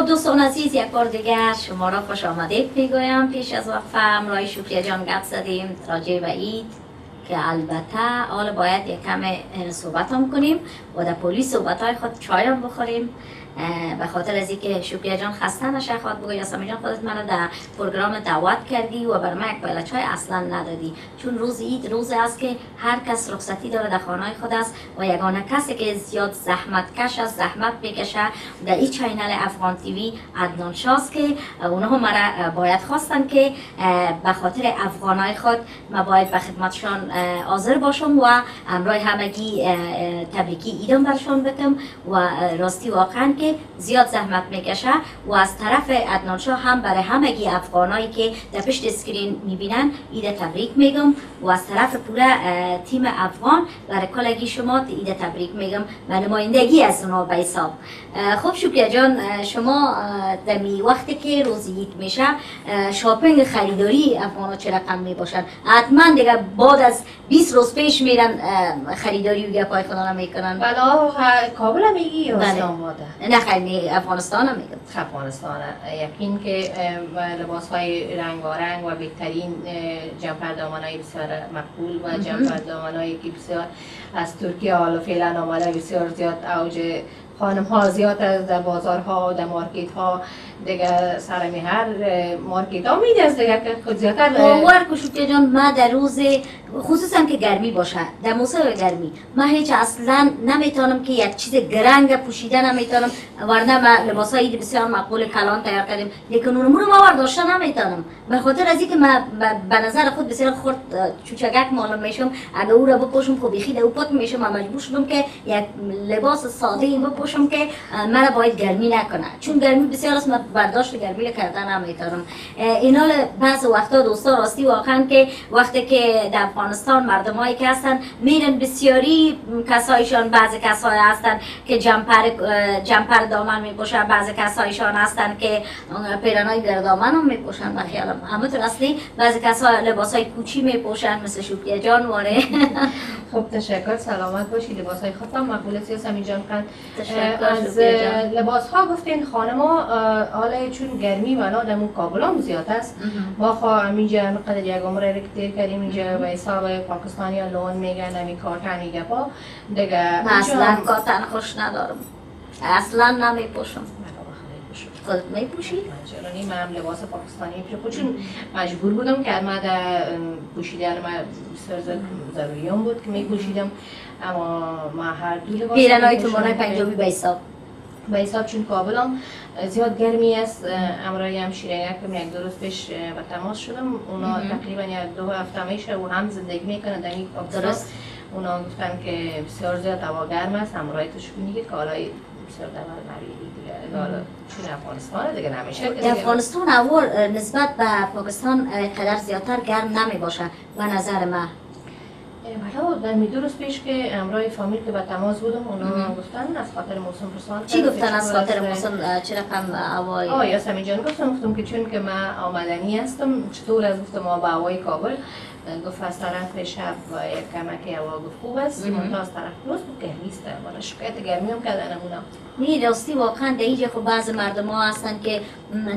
خب دوستان عزیز، یک بار دیگر شما را خوش آمدید میگویم. پیش از وقفه همراه شکریه جان گپ زدیم راجع به عید که البته حالا باید یک کم صحبت هم کنیم و در پولی صحبت های خود چای هم بخوریم، به خاطر از اینکه شکریه جان خسته نشه. خواهد بگو یاسمین جان خودت منو در پروگرام دعوت کردی و بر من یک پیاله چای اصلا ندادی، چون روز عید روزی است که هر کس رخصتی داره در خانه خود است و یگانه کسی که زیاد زحمت کش است، زحمت میکشه در این چینل افغان تیوی عدنان شاست که اونها مرا باید خواستن که به خاطر افغانای خود ما باید به خدمتشان حاضر باشم و همراه همگی تبریکی ایدم برشان بتم و راستی واقعا که زیاد زحمت میکشه و از طرف عدنان شاه هم برای همگی افغانایی که در پشت اسکرین میبینن عید تبریک میگم و از طرف پورا تیم افغان برای کلگی شما عید تبریک میگم به نمایندگی از اونا به حساب. خب شکریه جان، شما در وقتی که روز عید میشه شاپینگ خریداری افغانا چه رقم میباشن؟ حتما دیگه بعد از 20 روز پیش میرن خریداری و گپای خدا میکنن. بله کابل هم میگی یا اسلام آباد؟ نه خیلی افغانستان هم میگم. افغانستان یقین که لباس های رنگارنگ و بهترین جمپر دامنای بسیار مقبول و جمپر دامنایی که بسیار از ترکیه حالا فعلا آمده بسیار زیاد اوج خانم ها زیاد از در بازارها در مارکت ها دیگه سرمی هر مارکت ها میده از دیگه که خود زیادتر باور کن شکریه جان، ما در روز خصوصا که گرمی باشه در موسم گرمی ما هیچ اصلا نمیتونم که یک چیز گرنگ پوشیده نمیتونم، ورنه ما لباس های بسیار مقبول کلان تیار کردیم لیکن اونمو رو ما برداشته نمیتونم به خاطر از اینکه ما به نظر خود بسیار خرد چوچگک معلوم میشم. اگه او را بپوشم خب بیخی در پات میشم و مجبور شدم که یک لباس ساده این بپوشم که مرا باید گرمی نکنه، چون گرمی بسیار است، من برداشت گرمی کردن نمیتونم. اینا بعض وقتا دوستا راستی واقعا که وقتی که در افغانستان مردمایی که هستن میرن بسیاری کسایشان، بعضی کسای هستن که جمپر دامن میپوشن، بعضی کسایشان هستن که پیرنای گردامن هم میپوشن. بخیالم همونطور اصلی بعضی کسا لباسای کوچی میپوشن مثل شکریه جان واره. خب تشکر، سلامت باشی. لباس های خودم مقبول است یاسمین جان. از لباس ها گفتین خانما حالا چون گرمی و نادمون کابل هم زیاد است ما خواه اینجا قدر یک عمره رکتیر کردیم اینجا به حساب پاکستانی ها لون میگن نمی کارتن میگه پا دیگه من اصلا کارتن خوش ندارم، اصلا نمیپوشم. خودت میپوشی؟ چرانی من هم لباس پاکستانی میپوشم چون مجبور بودم که من در پوشیدن من بسیار ضروری هم بود که میپوشیدم، اما ما هر دو لباس پیرنای تو مانای پنجابی به حساب چون کابل هم زیاد گرمی است. امرای هم شیرینک که یک دو روز پیش به تماس شدم، اونا تقریبا یک دو هفته میشه و هم زندگی میکنن در این پاکستان. اونا گفتن که بسیار زیاد هوا گرم است، امرای توش میگه که حالای بسیار دور نریدی دیگه حالا چون افغانستان دیگه نمیشه. افغانستان اول نسبت به پاکستان قدر زیادتر گرم نمی باشه به نظر من. بله در دو روز پیش که امرای فامیل که به تماس بودم اونا گفتن از خاطر موسم پرسان. چی گفتن از خاطر موسم؟ چه رقم هوایی؟ یاسمین جان گفتم که چون که من آمدنی هستم چطور از گفتم ما به هوای کابل گفت از طرف شب و یک کمک هوا گفت خوب است، منتها از طرف روز بود گرمی است. من شکایت گرمی هم کردن اونا. نه راستی واقعا در اینجا خب بعض مردم ها هستن که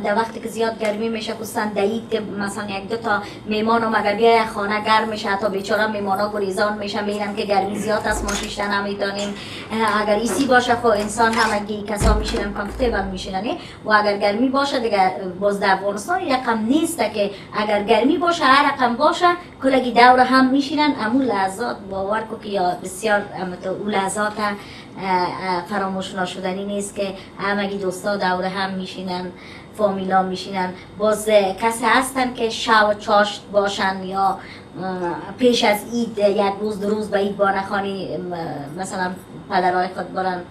در وقتی که زیاد گرمی میشه خصوصا در عید که مثلا یک دو تا میمان هم اگر بیای خانه گرم میشه حتی بیچاره میمان ها گریزان میشه میرن که گرمی زیاد است ما شیشته نمیتونیم. اگر ایسی باشه خب انسان همگی کسا میشینن کامفورتبل میشینن و اگر گرمی باشه دیگه باز در افغانستان رقم نیست که اگر گرمی باشه هر رقم باشه کلگی دور هم میشینن. امون لحظات باور کو که یا بسیار اون لحظات فراموش نشدنی نیست که همگی دوستا دور هم میشینن، فامیلا میشینن. باز کسی هستن که شب و چاشت باشن یا پیش از عید یک روز دو روز به عید بانخانی مثلا پدرای خود برن.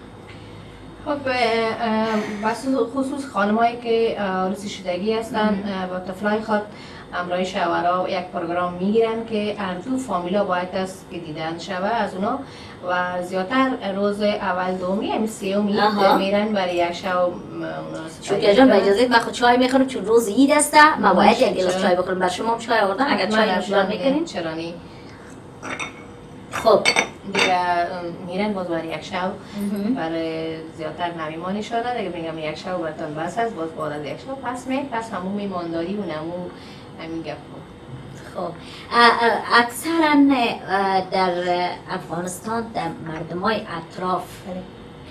خب بس خصوص خانمایی که عروسی شدگی هستن با طفلای خود همراه شوهرها یک پروگرام میگیرن که هر دو فامیلا باید است که دیدن شوه از اونا و زیادتر روز اول دومی همین سیومی میرن برای یک شو. شکریه جان با اجازه من خود چای میخورم چون روز عید است ما باید یک گلاس چای بخوریم. بر شما هم چای آوردن اگر چای نوشیدن میکنین؟ چرا نی؟ خب دیگه میرن باز برای یک شب برای زیادتر نمیمانی شده دیگه میگم یک شب براتون بس هست باز بعد از یک شب پس همون میمانداری و نمون همین گپ بود. خب اکثرا در افغانستان در مردمای اطراف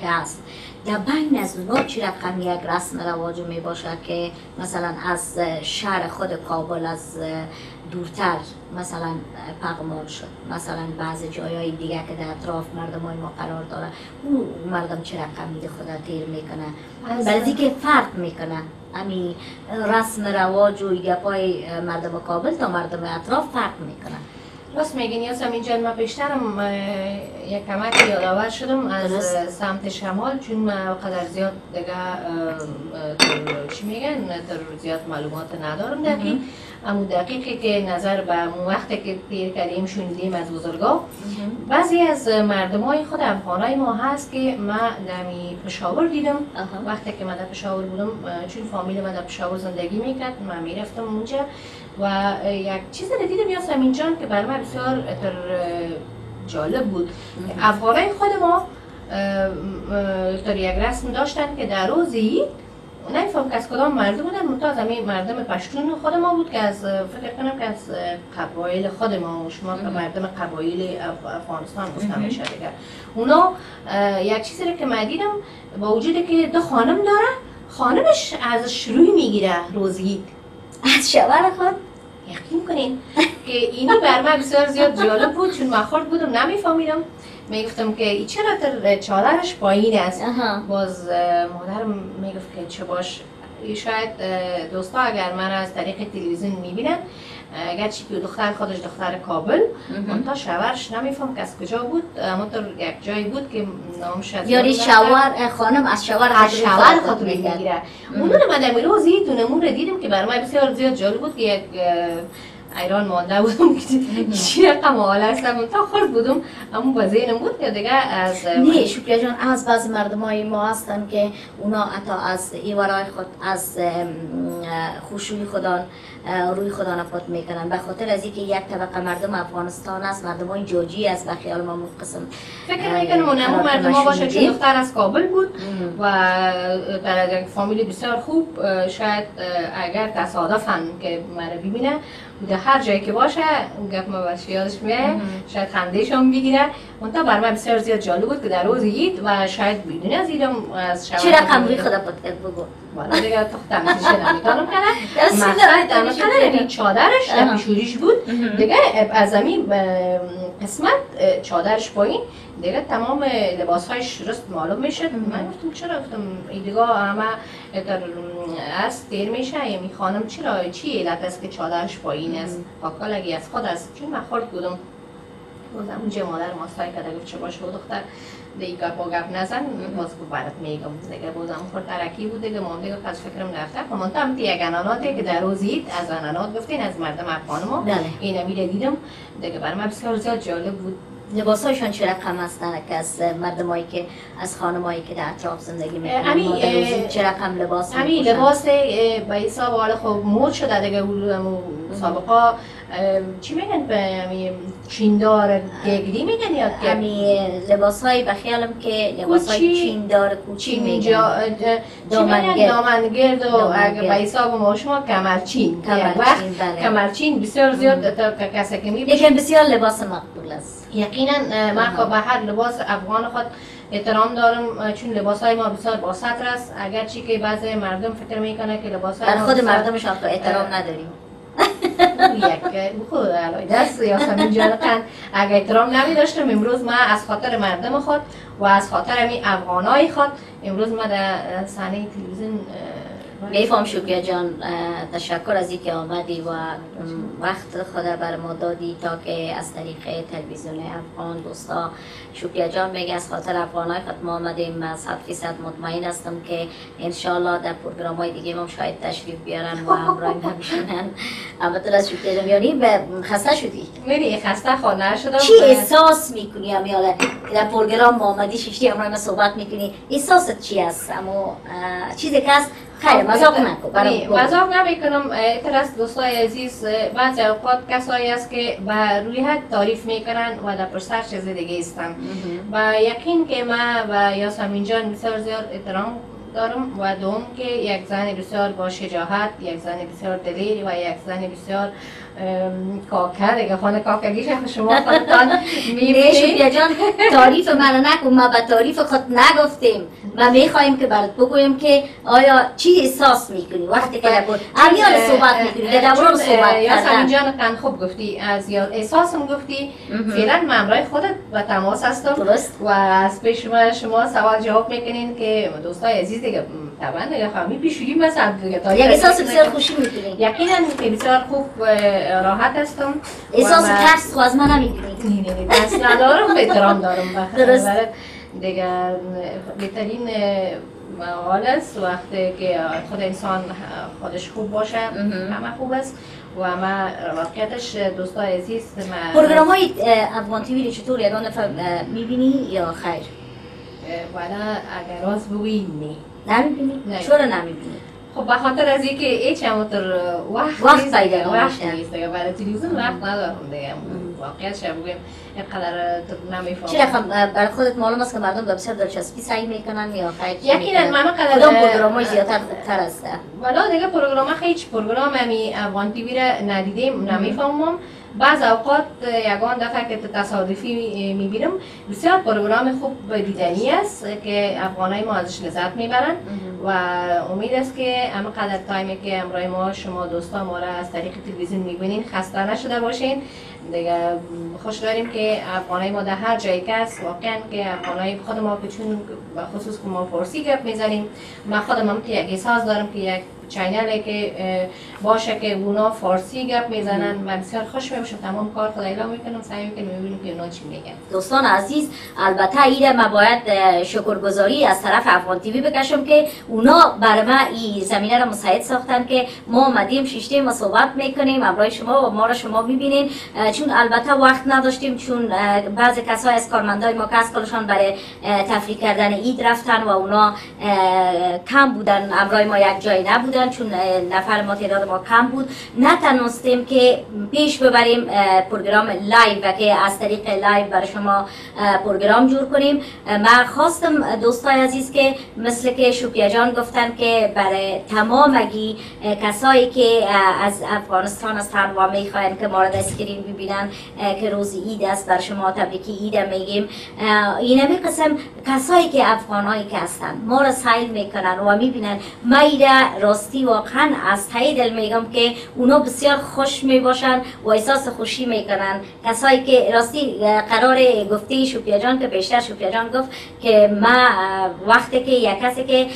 که هست در بین از اونا چی رقم یک رسم رواج می باشه که مثلا از شهر خود کابل از دورتر مثلا پغمال شد، مثلا بعض جایهای دیگه که در اطراف مردمای ما قرار داره اون مردم چی رقم میده خدا تیر میکنه بعضی که فرق میکنه امی رسم رواج و گپای مردم کابل تا مردم اطراف فرق میکنه. راست میگین یاسم اینجا ما پیشترم یک کمک یادآور شدم از سمت شمال چون ما قدر زیاد دیگه چی میگن در زیاد معلومات ندارم دقیق اما دقیقی که نظر به وقتی که پیر کردیم شنیدیم از بزرگا بعضی از مردمای خود افغانای ما هست که ما دمی پشاور دیدم وقتی که من در پشاور بودم چون فامیل من در پشاور زندگی میکرد من میرفتم اونجا و یک چیز رو دیدم یاسم اینجا که برای من بسیار جالب بود. افغانای خود ما در یک رسم داشتن که در روز عید نمیفهم که از کدام مردم بودن منتها همین مردم پشتون خود ما بود که از فکر کنم که از قبایل خود ما و شما مردم قبایل افغانستان مستعمره دیگه اونا یک چیزی رو که من دیدم با وجودی که دو خانم داره خانمش از شروعی میگیره روز عید از شوهر خود یقین کنین که اینی بر من بسیار زیاد جالب بود چون من خورد بودم نمیفهمیدم میگفتم که ای چرا در چادرش پایین است باز مادرم میگفت که چه باش شاید دوستا اگر من از طریق تلویزیون میبینن اگرچه که دختر خودش دختر کابل منتها شوهرش نمیفهم که از کجا بود منطور یک جایی بود که نامش از یاری شوهر خانم از شوهر خود میگیره اونو رو من در روزی دونمون رو دیدم که برای من بسیار زیاد جالب بود که یک ایران مانده بودم که چی رقم حالا هستم تا خورد بودم اما با ذهنم بود که دیگه از نه شکریه جان از بعض مردمای ما هستن که اونا حتی از ایوارای خود از خوشوی خودان روی خودان افت میکنن به خاطر از اینکه یک طبقه مردم افغانستان است مردمای جوجی است و خیال ما قسم فکر میکنم اونمو مردم ها باشه چون دختر از کابل بود و در یک فامیل بسیار خوب شاید اگر تصادفاً که مرا ببینه در هر جایی که باشه گپ ما باشه یادش میاد شاید خندهشون بگیره منتها برای من بسیار زیاد جالب بود که در روز عید و شاید بدون از ایدم از شب چه رقم روی خدا بگو والا دیگه تو تمثیلش نمیتونم کنم مثلا چادرش در پیشوریش بود دیگه از همین قسمت چادرش پایین دیگه تمام لباسهایش رست معلوم میشد من گفتم چرا گفتم این دیگه همه از تیر میشه یعنی خانم چرا چی علت است که چادرش پایین است پاکالگی از خود است چون من خورد بودم بازم اونجا مادر ماستایی که گفت چه باشه دختر دیگه با گپ نزن باز برات میگم دیگه بازم خورد ترکی بود دیگه مام دیگه از فکرم رفته منتها هم یک اناناتی که در روز عید از انانات گفتین از مردم افغان ما اینا میره دیدم دیگه برای من بسیار زیاد جالب بود. لباسایشان چه رقم هستن که از مردمایی که از خانمایی که در اطراف زندگی میکنن چه رقم لباس همین لباس به حساب حالا خب مود شده دیگه سابقا چی میگن به چیندار گگری میگن یا همین لباسهای بخیالم که لباسهای چیندار کوچی میگن دامنگرد و به حساب ما شما کمرچین کمرچین بسیار زیاد کسی که میبینه لیکن بسیار لباس مقبول است یقینا من به هر لباس افغان خود احترام دارم چون لباس های ما بسیار با سطر است اگرچه که بعضی مردم فکر میکنه که لباس های خود مردمش تو احترام نداریم یک خود علای دست یا سمینجا اگر احترام نمی داشتم امروز من از خاطر مردم خود و از خاطر همین افغانای خود امروز من در صحنه تلویزیون میفهم شکریه جان تشکر از اینکه آمدی و وقت خود بر ما دادی تا که از طریق تلویزیون افغان دوستا شکریه جان میگه از خاطر افغانای خود ما آمدیم 100% مطمئن هستم که انشالله در پروگرام های دیگه هم شاید تشریف بیارن و همراه ما بشونن البته از شکریه جان یعنی خسته شدی؟ میری خسته خانه شدم چی احساس میکنی همیاله که در پروگرام ما آمدی ششتی همراه ما صحبت میکنی احساست چی است؟ اما چیزی که هست خیر مذاق نکن. مذاق نمیکنم. ایتر است دوستای عزیز، بعضی اوقات کسایی است که به روی حد تعریف میکنن و در پرسر چیز دیگه هستن. و یقین که من و یاسمین جان بسیار زیاد احترام دارم و دوم که یک زن بسیار با شجاعت، یک زن بسیار دلیر و یک زن بسیار کاکه دیگه. خانه کاکگیش شما خودتان میبینید. شکریه جان تعریف من نکن، ما به تعریف خود نگفتیم. ما میخوایم که برات بگویم که آیا چی احساس میکنی وقتی که در امیال صحبت میکنی، در دوران صحبت کردن. یاسمین جان تن خوب گفتی، از احساسم گفتی. فعلا من همراه خودت و تماس هستم. درست. و از پیش شما سوال جواب میکنین که دوستای عزیز دیگه طبعا دیگه خواهمی پیشویی مثلا دیگه یک احساس بسیار خوشی میکنی. یقینا که بسیار خوب راحت هستم. احساس ترس خو از من نمیکنی؟ نه ترس ندارم، احترام دارم. درست. دیگه بهترین حال است وقتی که خود انسان خودش خوب باشه، همه خوب است. و ما واقعیتش دوستای عزیز پروگرام های افغان تیوی چطور یگان دفعه میبینی یا خیر؟ والا اگر راست بگویی نه. نمیبینی؟ چرا نمیبینی؟ خب به خاطر از اینکه هیچ همونطور وقت پیدا نیست دیگه. برای تلویزیون وقت ندارم دیگه. واقعیتش بگویم اینقدر نمیفهمم. چرا خب برای خودت معلوم است که مردم بسیار دلچسپی سعی میکنن یا خیر؟ یقینا من قدر کدام پروگرام‌های زیادتر خوبتر است؟ والا دیگه پروگرام هیچ پروگرام همی افغان تیوی را ندیدیم، نمیفهمم. بعض اوقات یگان دفعه که تصادفی میبینم بسیار پروگرام خوب دیدنی است که افغانای ما ازش لذت میبرن و امید است که اما قدر تایمی که امروز ما شما دوستان ما را از طریق تلویزیون میبینین خسته نشده باشین دیگه. خوش داریم که افغانای ما در هر جایی که است، واقعا که افغانای خود ما چون خصوص که ما فارسی گپ میزنیم، من خودم هم یک احساس دارم که یک چینلی که باشه که اونا فارسی گپ میزنن و بسیار خوش میباشم. تمام کار خدا اعلام میکنم، سعی میکنم ببینیم که اونا چی میگن. دوستان عزیز، البته ایره ما باید شکرگزاری از طرف افغان تیوی بکشم که اونا برای ما این زمینه را مساعد ساختن که ما اومدیم شیشتیم و صحبت میکنیم امروز شما و ما را شما میبینین. چون البته وقت نداشتیم، چون بعضی کسای از کارمندای ما کس کلشان برای تفریح کردن عید رفتن و اونا کم بودن، امروز ما یک جای نبودن چون نفر ما تعداد ما کم بود. نتونستیم که پیش ببریم پروگرام لایو و که از طریق لایو برای شما پروگرام جور کنیم. من خواستم دوستای عزیز که مثل که شکریه جان گفتن که برای تمام کسایی که از افغانستان هستن و میخواین که ما را اسکرین ببینن که روز عید است، برای شما تبریک عید میگیم. اینمی قسم کسایی که افغانایی که هستن ما را سایل میکنن و میبینن، ما ایره راستی واقعا از ته دل میگم که اونا بسیار خوش میباشن و احساس خوشی میکنن. کسایی که راستی قرار گفته شکریه جان که بیشتر شکریه جان گفت که ما وقتی که یک کسی که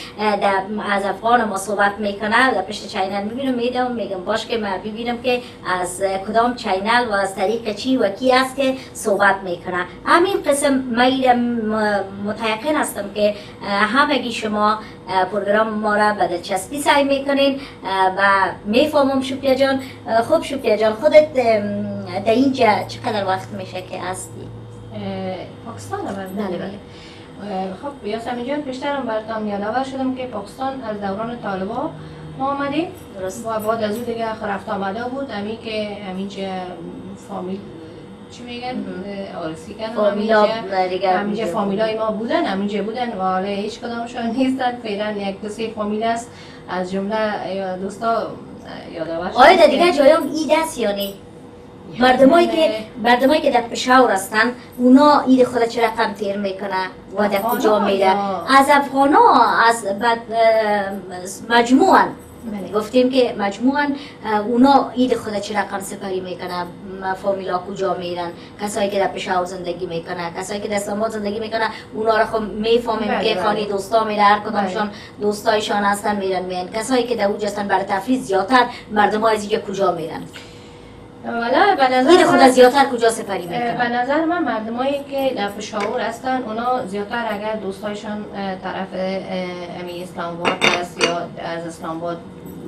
از افغان ما صحبت میکنه در پشت چینل میبینم میگم باش که من ببینم که از کدام چینل و از طریق چی و کی است که صحبت میکنه. همین قسم من متيقن هستم که همگی شما پروگرام ما را به دلچسپی سعی میکنین و میفهمم. شکریه جان، خب شکریه جان خودت در اینجا چقدر وقت میشه که هستی؟ پاکستان بله. خب یاسمین جان پیشترم براتون یادآور شدم که پاکستان از دوران طالبان ما آمدیم و بعد از اون دیگه رفت آمده بود. همین که همینجا فامیل چی میگن آرسی کردن، همینجا فامیلای ما بودن، همینجا بودن و حالا هیچ کدامشون نیستن. فعلا یک دو سه فامیل است از جمله دوستا یادآور شدم. آیا در دیگه جایم عید است یا نه؟ مردمایی که در پشاور هستن اونا عید خود چه رقم تیر میکنه و در کجا میره؟ از افغانا از مجموعاً گفتیم که مجموعاً اونا عید خود چه رقم سپری میکنه، فامیلا کجا میرن، کسایی که در پشاور زندگی میکنه، کسایی که در اسلام آباد زندگی میکنه اونا را خب میفهمیم که خانه دوستا میره، هر کدامشون دوستایشان هستن میرن. کسایی که در اونجا هستن برای تفریح زیادتر مردم‌ها از اینجا کجا میرن؟ والا به نظر خود زیادتر کجا سپری میکنن؟ به نظر من مردمایی که در پشاور هستن اونا زیادتر اگر دوستایشان طرف امی اسلام آباد است یا از اسلام آباد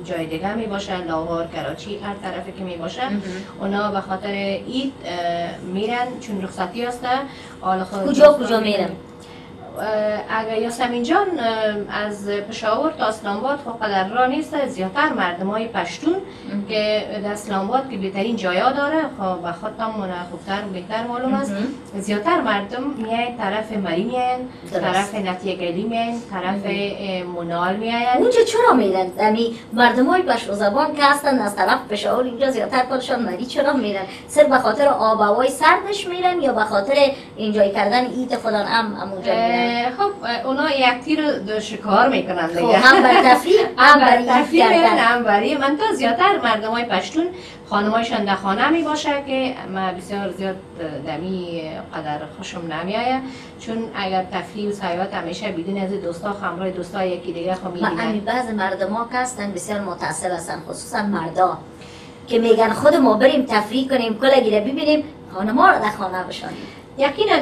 جای دیگه می باشن، لاهور، کراچی، هر طرفی که می باشن اونا به خاطر عید میرن چون رخصتی هسته. کجا میرن؟ اگر یاسمین جان از پشاور تا اسلام آباد خب قدر را نیست، زیادتر مردم های پشتون که در اسلام آباد که بهترین جایا داره، خب و خودم خوبتر و بهتر معلوم است، زیادتر مردم میاین طرف مری میاین، طرف نتیه گلی میاین، طرف منال میاین. اونجا چرا میرن؟ یعنی مردم های پشتو زبان که هستن از طرف پشاور اینجا زیادتر کارشان مری چرا میرن؟ صرف به خاطر آب و هوای سردش میرن یا به خاطر اینجای کردن عید فلان اونجا میرن؟ خب اونا یک تیر دو شکار میکنن دیگه. خب هم بر تفریح هم بر تفریح میرن، هم برای من تا زیادتر مردم های پشتون خانمایشان در خانه می باشه که ما بسیار زیاد دمی قدر خوشم نمیایه، چون اگر تفریح و سیاحت همیشه بدون از دوستا همراه دوستا یکی دیگه خب میبینن. بعضی مردم ها که هستن بسیار متعصب هستن، خصوصا مردا که میگن خود ما بریم تفریح کنیم کلگی رو ببینیم خانما رو در خانه بشانیم. یقینا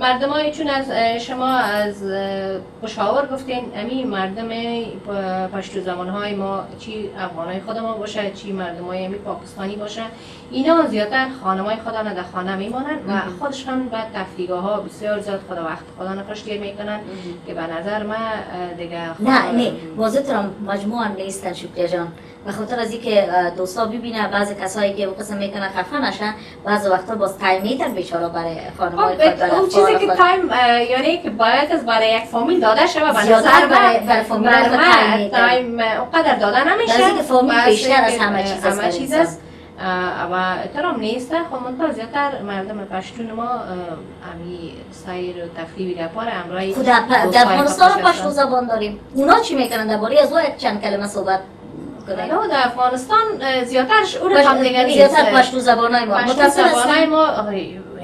مردمای چون از شما از پشاور گفتین، امی مردم پشتو زمانهای ما چی افغانای خود ما باشه چی مردمای امی پاکستانی باشه، اینا زیادتر خانمای خودان در خانه میمانن و خودشان به تفریحگاه ها بسیار زیاد خود وقت خودان کشتیر میکنن که به نظر من دیگه نه واضح ترام مجموعا نیستن شکریه جان، به خاطر از اینکه دوستا ببینه بعضی کسایی که قسم میکنن خفه نشن، بعضی وقتا باز تایم میتن بیچاره برای خانم‌های خود. اون چیزی که تایم یعنی که باید از برای یک فامیل داده شود، به نظر برای فامیل تایم اونقدر داده نمیشه. در اینکه فامیل بیشتر از همه چیز است و ترام نیست. خب منتها زیادتر مردم پشتون ما امی سیر و تفریح و گپار امرای در افغانستان پشتو زبان داریم. اونا چی میکنن درباره از او چند کلمه صحبت نه در افغانستان زیادترش او رقم دیگه نیست. زیادتر پشتو زبانای ما زبانای ما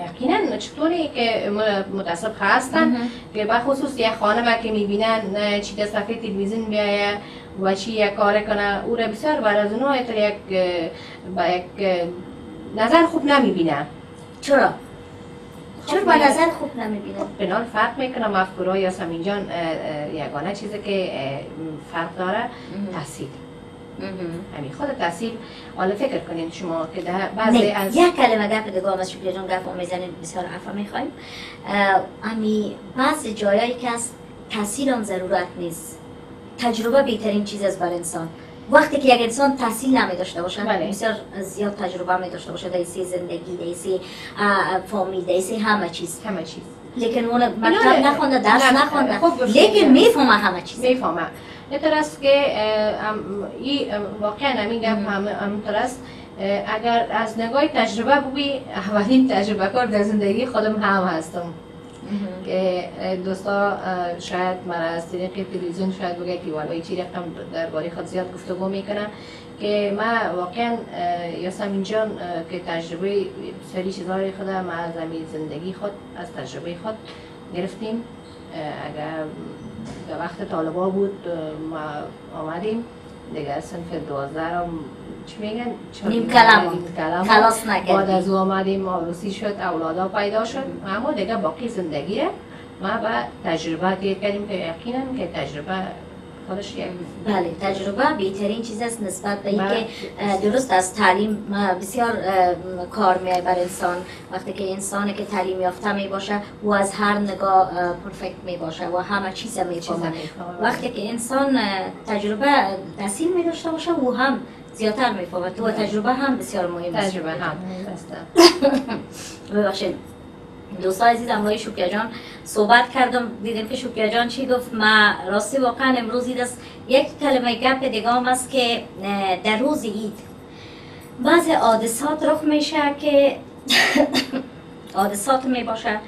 یقینا چطوری که متاسف هستن که به خصوص یک خانم که میبینن چی در صفحه تلویزیون میایه و چی یک کار کنه، او را بسیار بر از اونها با یک نظر خوب نمیبینه. چرا به نظر خوب نمیبینه؟ بنال فرق میکنه مفکورای یاسمین جان. یگانه چیزی که فرق داره تحصیل. همین خود تحصیل. حالا فکر کنید شما که بعضی از یک کلمه گپ دیگه هم از شکریه جان گپ میزنید بسیار عفو میخوایم. امی بعضی جایایی که از تحصیل هم ضرورت نیست، تجربه بهترین چیز است بر انسان. وقتی که یک انسان تحصیل نمی داشته باشه، بسیار زیاد تجربه می داشته باشه در زندگی، در فامیل، در همه چیز، لیکن اون مکتب نخونده، درس نخونده، لیکن میفهمه همه چیز. میفهمه. اینطور است که این واقعا همین گپ همینطور است. اگر از نگاه تجربه بگویی، اولین تجربه کار در زندگی خودم هم هستم که دوستا شاید مرا از طریق تلویزیون شاید بگه که والای چی رقم درباره خود زیاد گفتگو میکنم که ما واقعا یاسمین جان که تجربه سری چیزهای خود ما از زندگی خود از تجربه خود گرفتیم. اگر در وقت طالبا بود ما آمدیم دیگه صنف 12 رو چی میگن؟ نیم کلم خلاص نکردیم. بعد از او آمدیم آروسی شد، اولادا پیدا شد، اما دیگه باقی زندگی ما با تجربه دیر کردیم که یقینا که تجربه خودش یک بله تجربه بهترین چیز است نسبت به اینکه درست از تعلیم بسیار کار میاد بر انسان. وقتی که انسانی که تعلیم یافته می باشه و از هر نگاه پرفکت می باشه و همه چیز میفهمه. وقتی که انسان تجربه تحصیل می داشته باشه و هم زیادتر میفهمه. تو تجربه هم بسیار مهم است. تجربه هم ببخشید دوستان عزیز، امروز شکریه جان صحبت کردم، دیدیم که شکریه جان چی گفت. ما راستی واقعا امروز دست یک کلمه گپ دیگه هم است که در روز عید بعضی حادثات رخ میشه که حادثات می باشه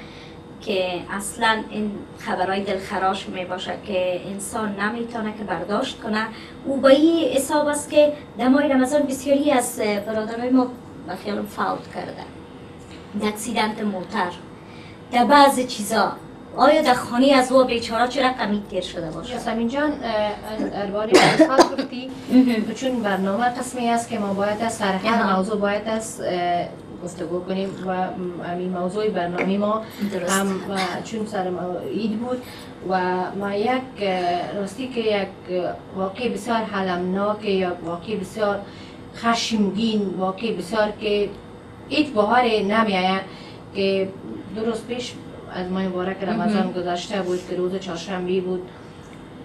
که اصلا این خبرهای دلخراش می باشه که انسان نمیتونه که برداشت کنه. او با این حساب است که در ماه رمضان بسیاری از برادرای ما بخیالم فوت کرده، اکسیدنت موتر، در بعض چیزا. آیا در خانه از او بیچاره چه رقمی تیر شده باشه؟ یاسمین جان درباره حادثات گفتی، چون برنامه قسمی است که ما باید از سر هر موضوع باید از گفتگو کنیم و همین موضوع برنامه ما هم چون سر عید بود و ما یک راستی که یک واقع بسیار حلمناک یا واقع بسیار خشمگین، واقع بسیار که هیچ بهار نمیآید که دو روز پیش از ماه مبارک رمضان گذشته بود که روز چهارشنبه بود،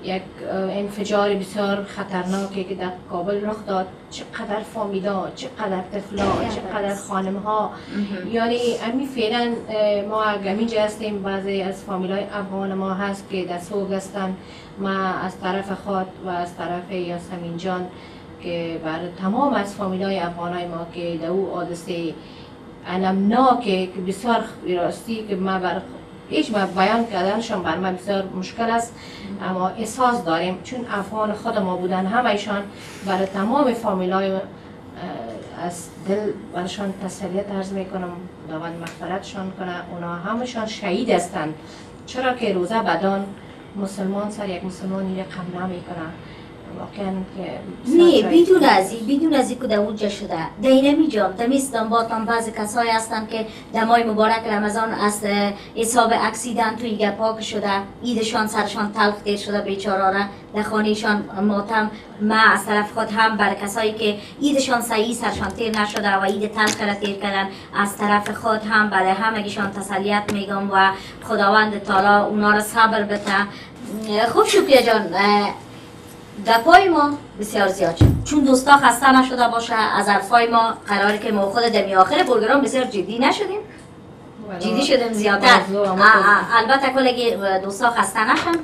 یک انفجار بسیار خطرناکی که در کابل رخ داد. چقدر فامیلا، چقدر طفلا، چقدر خانم ها، یعنی امی فعلا ما گمینج هستیم. بعضی از فامیلای افغان ما هست که در سوگ هستن. ما از طرف خود و از طرف یاسمین جان که برای تمام از فامیلای افغانای ما که در او حادثه المناکه که بسیار راستی که ما بر هیچ بیان کردنشان بر من بسیار مشکل است، اما احساس داریم چون افغان خود ما بودن همه‌شان. برای تمام فامیلای از دل برشان تسلیت عرض میکنم، خداوند مغفرتشان کنه. اونا همشان شهید هستند، چرا که روزه بدان مسلمان سر یک مسلمانی رقم نمیکنه. واقعا که نه بدون از این که در اونجا شده در اینمی جا در استانبول هم بعضی کسایی هستن که در ماه مبارک رمضان از حساب اکسیدن توی گپاک شده، ایدشان سرشان تلخ دیر شده بیچارا را در خانهشان ماتم. ما از طرف خود هم برای کسایی که ایدشان صحیح سرشان تیر نشده و اید تلخ را تیر کردن، از طرف خود هم برای همگیشان تسلیت میگم و خداوند تعالی اونا را صبر بده. خوب شکریه جان، گپای ما بسیار زیاد شد چون دوستا خسته نشده باشه از حرفای ما. قراره که ما خود دمی آخر پروگرام بسیار جدی نشدیم، جدی شدیم زیادتر. البته کلگی دوستا خسته نشن.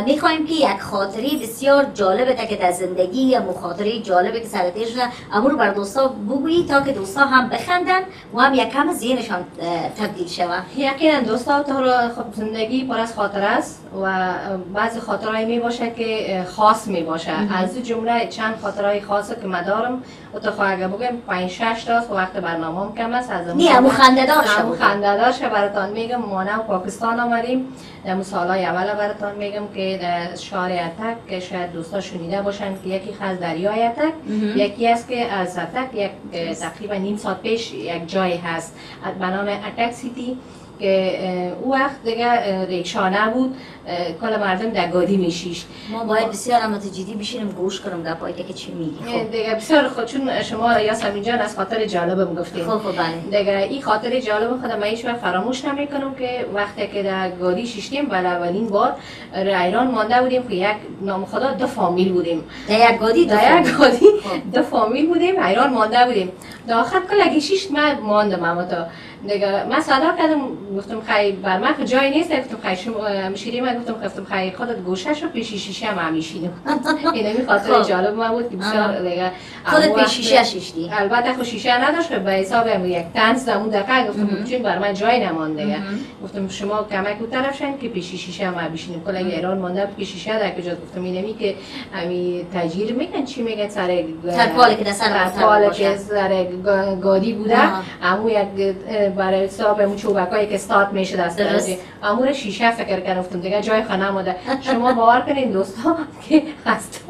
میخوایم که یک خاطری بسیار جالبه که در زندگی یا مخاطره جالبه که سرتیر شده امور بر دوستا بگویی تا که دوستا هم بخندن و هم یک کم ذهنشان تبدیل شود. یقینا دوستا تو خب زندگی پر از خاطره است و بعضی خاطرهایی می باشه که خاص می باشه. از جمله چند خاطرهای خاصه که مدارم و تو اگه بگم 5 6 تا وقت برنامه‌ام کم است. از نه خنده‌دارش براتون میگم. ما نه پاکستان آمدیم، در سالهای اول براتون میگم که در شهر اتک که شاید دوستا شنیده باشن که یکی از دریای اتک، یکی است که از اتک یک تقریبا نیم ساعت پیش یک جای هست به نام اتک سیتی که او وقت دیگه ریکشا نبود، کل مردم در گادی میشیش. ما باید بسیار هم جدی بشینیم گوش کنم در پایت که چی میگی. خب دیگه بسیار خود چون شما یاسمین جان از خاطر جالبم گفتین. خب بله. دیگه این خاطر جالب خودم هیچ وقت فراموش نمیکنم که وقتی که در گادی شیشتیم برای اولین بار ایران مانده بودیم که یک نام خدا 2 فامیل بودیم. در یک گادی 2 فامیل بودیم، ایران مانده بودیم. در آخر کل شیشت من ماندم. اما تا دیگه من صدا کردم گفتم خیلی بر من جای نیست، گفتم خیلی شما میشیریم، گفتم خیلی خودت گوشه شو پیش شیشه هم میشیدم. اینمی خاطر جالب من بود که بسیار دیگه خودت پیش شیشه شیشتی. البته خود شیشه نداشت به حساب یک تنز در اون دقیقه گفتم چون بر من جای نماند دیگه. گفتم شما کمک اون طرف شین که پیش شیشه هم بشینیم. کلا ایران مونده که شیشه در کجا. گفتم اینمی که امی تاجیر میگن چی میگن سر ترپال که سر سر گادی بوده، امو یک برای حساب اون چوبکایی که استارت میشه دست درازی امور شیشه فکر کردم. گفتم دیگه جای خانه ماده. شما باور کنین دوستا که خست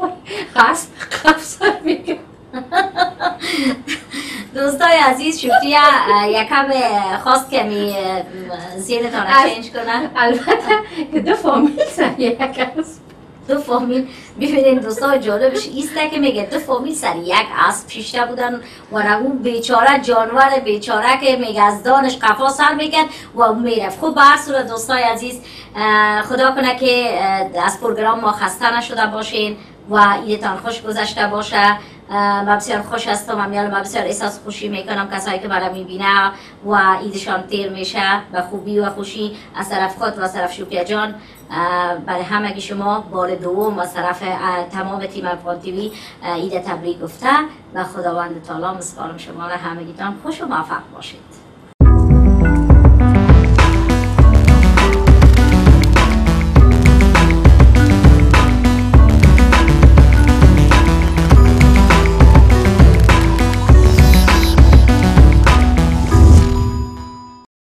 میگه. دوستای عزیز شکریه. یکم خواست که می زیرتان چینج کنن. البته که 2 فامیل سر یک است. 2 فامیل ببینید دوستای جالبش ایسته که میگه 2 فامیل سر یک اسب شیشته بودن و اون بیچاره جانور بیچاره که میگه از دانش قفا سر میکرد و میرفت. خب به هر صورت دوستای عزیز خدا کنه که از پروگرام ما خسته نشده باشین و ایدتان خوش گذشته باشه. من بسیار خوش هستم، من بسیار احساس خوشی میکنم کسایی که مرا میبینه و ایدشان تیر میشه به خوبی و خوشی. از طرف خود و از طرف شکریه جان برای همگی شما بار دوم و از طرف تمام تیم افغان تیوی عید تبریک گفته و خداوند تعالی مسپارم شما را همگیتان خوش و موفق باشید.